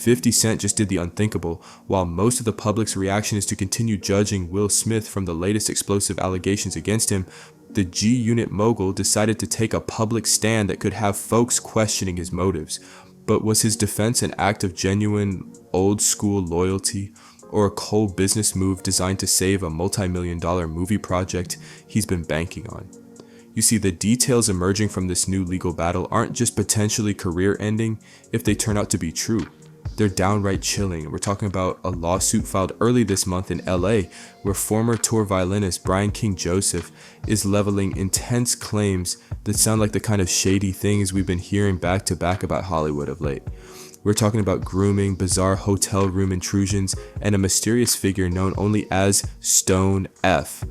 50 Cent just did the unthinkable. While most of the public's reaction is to continue judging Will Smith from the latest explosive allegations against him, the G-Unit mogul decided to take a public stand that could have folks questioning his motives. But was his defense an act of genuine, old-school loyalty, or a cold business move designed to save a multi-million-dollar movie project he's been banking on? You see, the details emerging from this new legal battle aren't just potentially career-ending if they turn out to be true. They're downright chilling. We're talking about a lawsuit filed early this month in LA, where former tour violinist Brian King Joseph is leveling intense claims that sound like the kind of shady things we've been hearing back to back about Hollywood of late. We're talking about grooming, bizarre hotel room intrusions, and a mysterious figure known only as Stone F.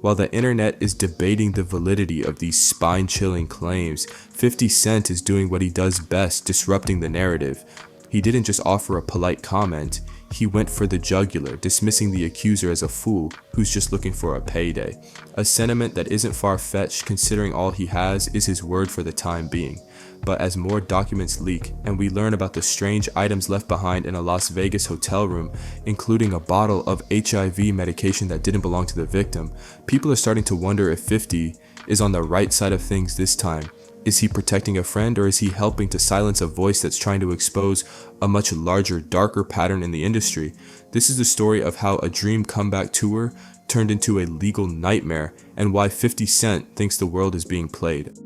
While the internet is debating the validity of these spine-chilling claims, 50 Cent is doing what he does best, disrupting the narrative. He didn't just offer a polite comment, he went for the jugular, dismissing the accuser as a fool who's just looking for a payday. A sentiment that isn't far-fetched considering all he has is his word for the time being. But as more documents leak and we learn about the strange items left behind in a Las Vegas hotel room, including a bottle of HIV medication that didn't belong to the victim, people are starting to wonder if 50 is on the right side of things this time. Is he protecting a friend, or is he helping to silence a voice that's trying to expose a much larger, darker pattern in the industry? This is the story of how a dream comeback tour turned into a legal nightmare, and why 50 Cent thinks the world is being played.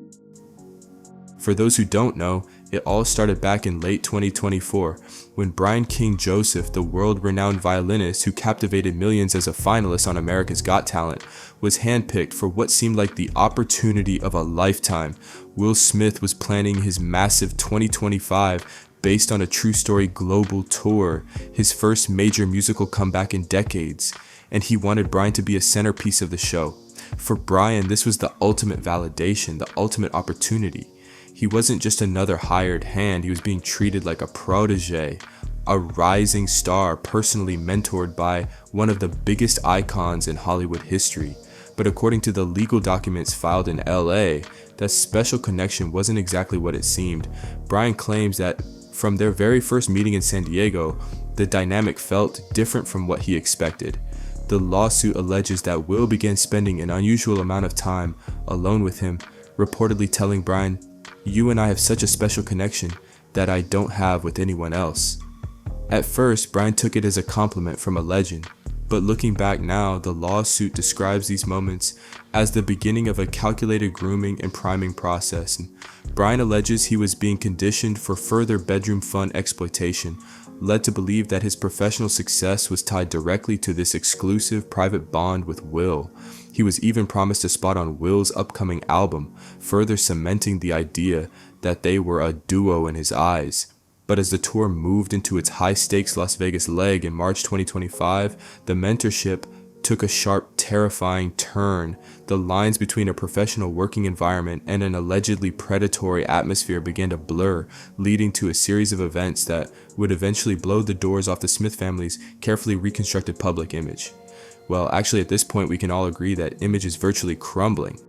For those who don't know, it all started back in late 2024, when Brian King Joseph, the world-renowned violinist who captivated millions as a finalist on America's Got Talent, was handpicked for what seemed like the opportunity of a lifetime. Will Smith was planning his massive 2025 based on a true story global tour, his first major musical comeback in decades, and he wanted Brian to be a centerpiece of the show. For Brian, this was the ultimate validation, the ultimate opportunity. He wasn't just another hired hand, he was being treated like a protege, a rising star personally mentored by one of the biggest icons in Hollywood history. But according to the legal documents filed in LA, that special connection wasn't exactly what it seemed. Brian claims that from their very first meeting in San Diego, the dynamic felt different from what he expected. The lawsuit alleges that Will began spending an unusual amount of time alone with him, reportedly telling Brian, "You and I have such a special connection that I don't have with anyone else." At first, Brian took it as a compliment from a legend, but looking back now, the lawsuit describes these moments as the beginning of a calculated grooming and priming process. And Brian alleges he was being conditioned for further bedroom fun exploitation, led to believe that his professional success was tied directly to this exclusive private bond with Will. He was even promised a spot on Will's upcoming album, further cementing the idea that they were a duo in his eyes. But as the tour moved into its high-stakes Las Vegas leg in March 2025, the mentorship took a sharp, terrifying turn. The lines between a professional working environment and an allegedly predatory atmosphere began to blur, leading to a series of events that would eventually blow the doors off the Smith family's carefully reconstructed public image. Well, actually at this point we can all agree that image is virtually crumbling.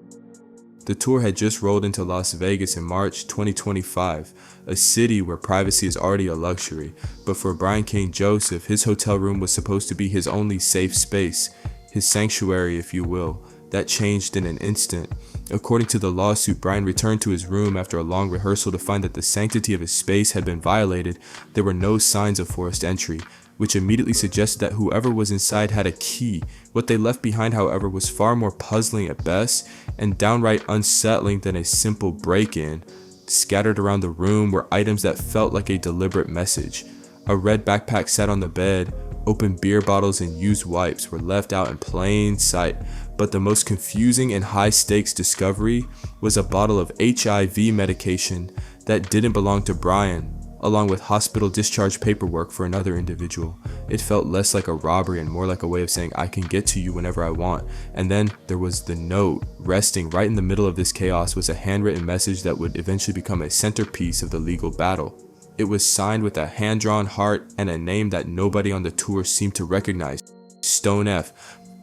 The tour had just rolled into Las Vegas in March 2025, a city where privacy is already a luxury, but for Brian King Joseph, his hotel room was supposed to be his only safe space, his sanctuary if you will. That changed in an instant. According to the lawsuit, Brian returned to his room after a long rehearsal to find that the sanctity of his space had been violated. There were no signs of forced entry, which immediately suggested that whoever was inside had a key. What they left behind, however, was far more puzzling at best and downright unsettling than a simple break-in. Scattered around the room were items that felt like a deliberate message. A red backpack sat on the bed, open beer bottles and used wipes were left out in plain sight. But the most confusing and high-stakes discovery was a bottle of HIV medication that didn't belong to Brian, along with hospital discharge paperwork for another individual. It felt less like a robbery and more like a way of saying, I can get to you whenever I want. And then there was the note. Resting right in the middle of this chaos was a handwritten message that would eventually become a centerpiece of the legal battle. It was signed with a hand-drawn heart and a name that nobody on the tour seemed to recognize, Stone F.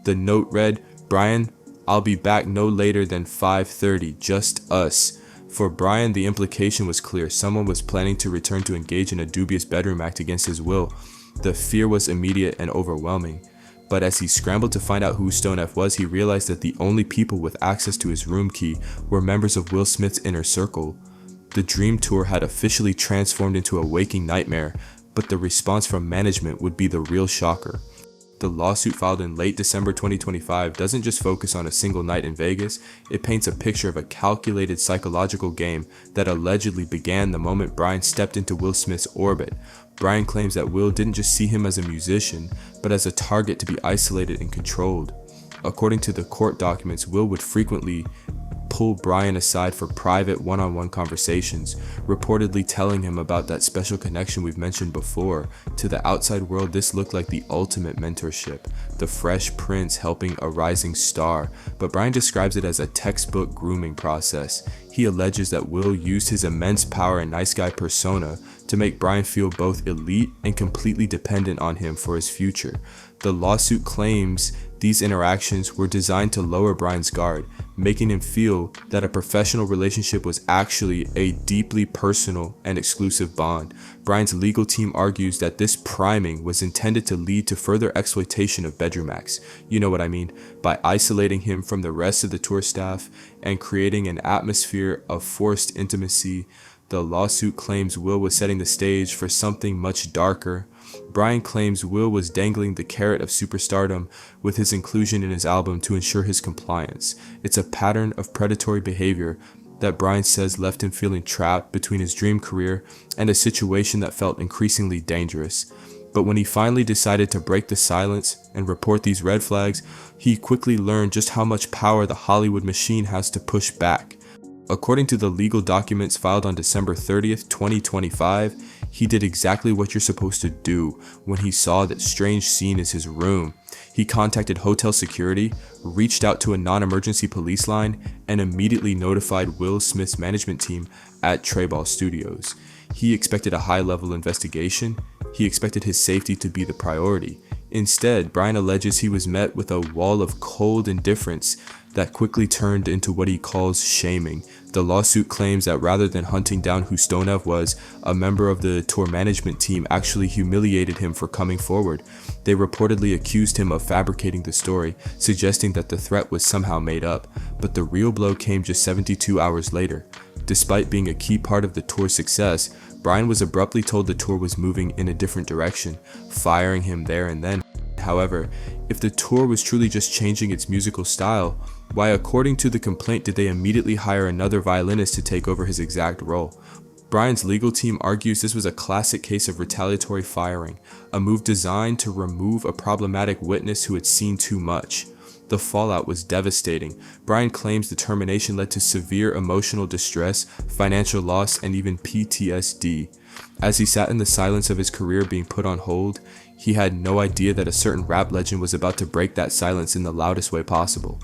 The note read, "Brian, I'll be back no later than 5:30, just us." For Brian, the implication was clear. Someone was planning to return to engage in a dubious bedroom act against his will. The fear was immediate and overwhelming. But as he scrambled to find out who Stone F was, he realized that the only people with access to his room key were members of Will Smith's inner circle. The dream tour had officially transformed into a waking nightmare, but the response from management would be the real shocker. The lawsuit filed in late December 2025 doesn't just focus on a single night in Vegas, it paints a picture of a calculated psychological game that allegedly began the moment Brian stepped into Will Smith's orbit. Brian claims that Will didn't just see him as a musician, but as a target to be isolated and controlled. According to the court documents, Will would frequently pull Brian aside for private one-on-one conversations, reportedly telling him about that special connection we've mentioned before. To the outside world, this looked like the ultimate mentorship, the Fresh Prince helping a rising star, but Brian describes it as a textbook grooming process. He alleges that Will used his immense power and nice guy persona to make Brian feel both elite and completely dependent on him for his future. The lawsuit claims these interactions were designed to lower Brian's guard, making him feel that a professional relationship was actually a deeply personal and exclusive bond. Brian's legal team argues that this priming was intended to lead to further exploitation of bedroom acts. You know what I mean? By isolating him from the rest of the tour staff and creating an atmosphere of forced intimacy. The lawsuit claims Will was setting the stage for something much darker. Brian claims Will was dangling the carrot of superstardom with his inclusion in his album to ensure his compliance. It's a pattern of predatory behavior that Brian says left him feeling trapped between his dream career and a situation that felt increasingly dangerous. But when he finally decided to break the silence and report these red flags, he quickly learned just how much power the Hollywood machine has to push back. According to the legal documents filed on December 30th, 2025, he did exactly what you're supposed to do when he saw that strange scene in his room. He contacted hotel security, reached out to a non-emergency police line, and immediately notified Will Smith's management team at Treyball Studios. He expected a high-level investigation. He expected his safety to be the priority. Instead, Brian alleges he was met with a wall of cold indifference that quickly turned into what he calls shaming. The lawsuit claims that rather than hunting down who Stonev was, a member of the tour management team actually humiliated him for coming forward. They reportedly accused him of fabricating the story, suggesting that the threat was somehow made up, but the real blow came just 72 hours later. Despite being a key part of the tour's success, Brian was abruptly told the tour was moving in a different direction, firing him there and then. However, if the tour was truly just changing its musical style, why, according to the complaint, did they immediately hire another violinist to take over his exact role? Brian's legal team argues this was a classic case of retaliatory firing, a move designed to remove a problematic witness who had seen too much. The fallout was devastating. Brian claims the termination led to severe emotional distress, financial loss, and even PTSD. As he sat in the silence of his career being put on hold, he had no idea that a certain rap legend was about to break that silence in the loudest way possible.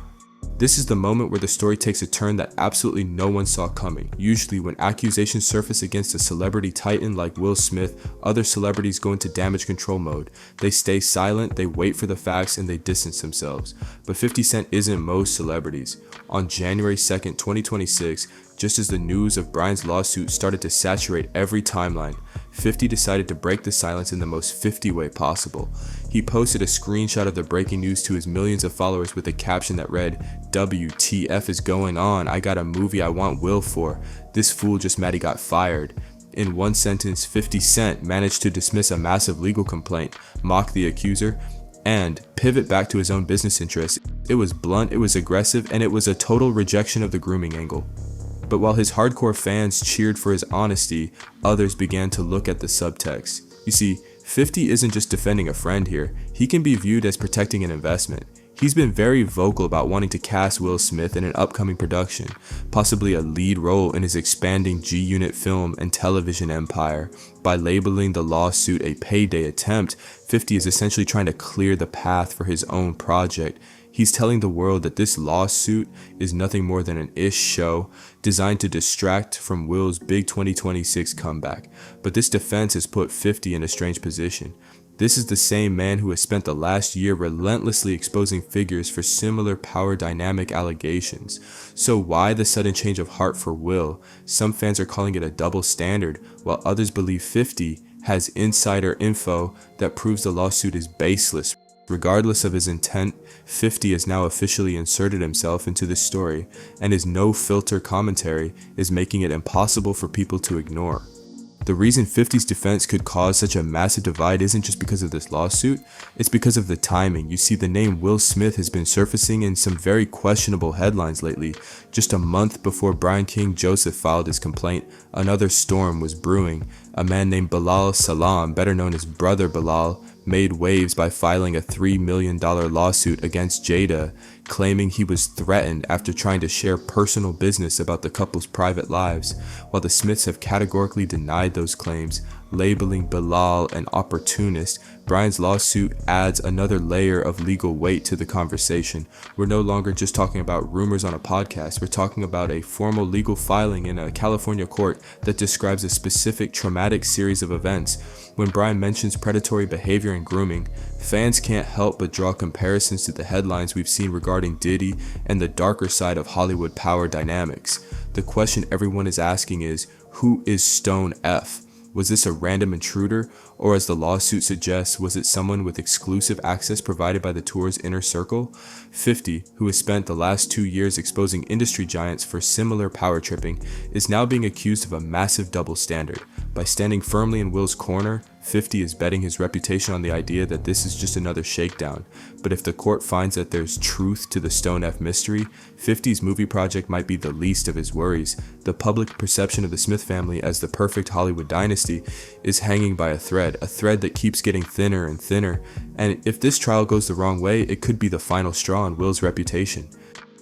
This is the moment where the story takes a turn that absolutely no one saw coming. Usually when accusations surface against a celebrity titan like Will Smith, other celebrities go into damage control mode. They stay silent, they wait for the facts, and they distance themselves. But 50 Cent isn't most celebrities. On January 2nd, 2026, just as the news of Brian's lawsuit started to saturate every timeline, 50 decided to break the silence in the most 50 way possible. He posted a screenshot of the breaking news to his millions of followers with a caption that read, "WTF is going on? I got a movie I want Will for. This fool just mad he got fired." In one sentence, 50 Cent managed to dismiss a massive legal complaint, mock the accuser, and pivot back to his own business interests. It was blunt, it was aggressive, and it was a total rejection of the grooming angle. But while his hardcore fans cheered for his honesty, others began to look at the subtext. You see, 50 isn't just defending a friend here, he can be viewed as protecting an investment. He's been very vocal about wanting to cast Will Smith in an upcoming production, possibly a lead role in his expanding G-Unit film and television empire. By labeling the lawsuit a payday attempt, 50 is essentially trying to clear the path for his own project. He's telling the world that this lawsuit is nothing more than an ish show designed to distract from Will's big 2026 comeback. But this defense has put 50 in a strange position. This is the same man who has spent the last year relentlessly exposing figures for similar power dynamic allegations. So why the sudden change of heart for Will? Some fans are calling it a double standard, while others believe 50 has insider info that proves the lawsuit is baseless. Regardless of his intent, 50 has now officially inserted himself into this story, and his no-filter commentary is making it impossible for people to ignore. The reason 50's defense could cause such a massive divide isn't just because of this lawsuit, it's because of the timing. You see, the name Will Smith has been surfacing in some very questionable headlines lately. Just a month before Brian King Joseph filed his complaint, another storm was brewing. A man named Bilal Salam, better known as Brother Bilal, made waves by filing a $3 million lawsuit against Jada, claiming he was threatened after trying to share personal business about the couple's private lives, while the Smiths have categorically denied those claims, labeling Bilal an opportunist. Brian's lawsuit adds another layer of legal weight to the conversation. We're no longer just talking about rumors on a podcast, we're talking about a formal legal filing in a California court that describes a specific traumatic series of events. When Brian mentions predatory behavior and grooming, fans can't help but draw comparisons to the headlines we've seen regarding Diddy and the darker side of Hollywood power dynamics. The question everyone is asking is, who is Stone F? Was this a random intruder, or as the lawsuit suggests, was it someone with exclusive access provided by the tour's inner circle? 50, who has spent the last 2 years exposing industry giants for similar power tripping, is now being accused of a massive double standard. By standing firmly in Will's corner, 50 is betting his reputation on the idea that this is just another shakedown. But if the court finds that there's truth to the Stone F mystery, 50's movie project might be the least of his worries. The public perception of the Smith family as the perfect Hollywood dynasty is hanging by a thread that keeps getting thinner and thinner. And if this trial goes the wrong way, it could be the final straw on Will's reputation.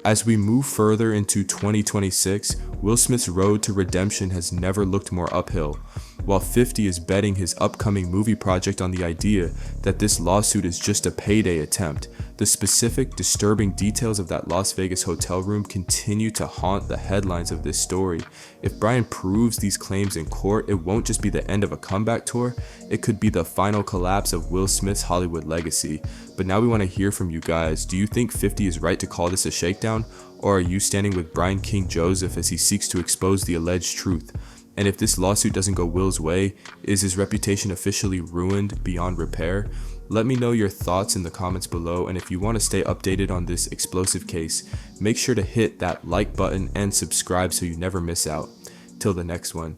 As we move further into 2026, Will Smith's road to redemption has never looked more uphill. While 50 is betting his upcoming movie project on the idea that this lawsuit is just a payday attempt, the specific, disturbing details of that Las Vegas hotel room continue to haunt the headlines of this story. If Brian proves these claims in court, it won't just be the end of a comeback tour, it could be the final collapse of Will Smith's Hollywood legacy. But now we want to hear from you guys. Do you think 50 is right to call this a shakedown, or are you standing with Brian King Joseph as he seeks to expose the alleged truth? And if this lawsuit doesn't go Will's way, is his reputation officially ruined beyond repair? Let me know your thoughts in the comments below, and if you want to stay updated on this explosive case, make sure to hit that like button and subscribe so you never miss out. Till the next one.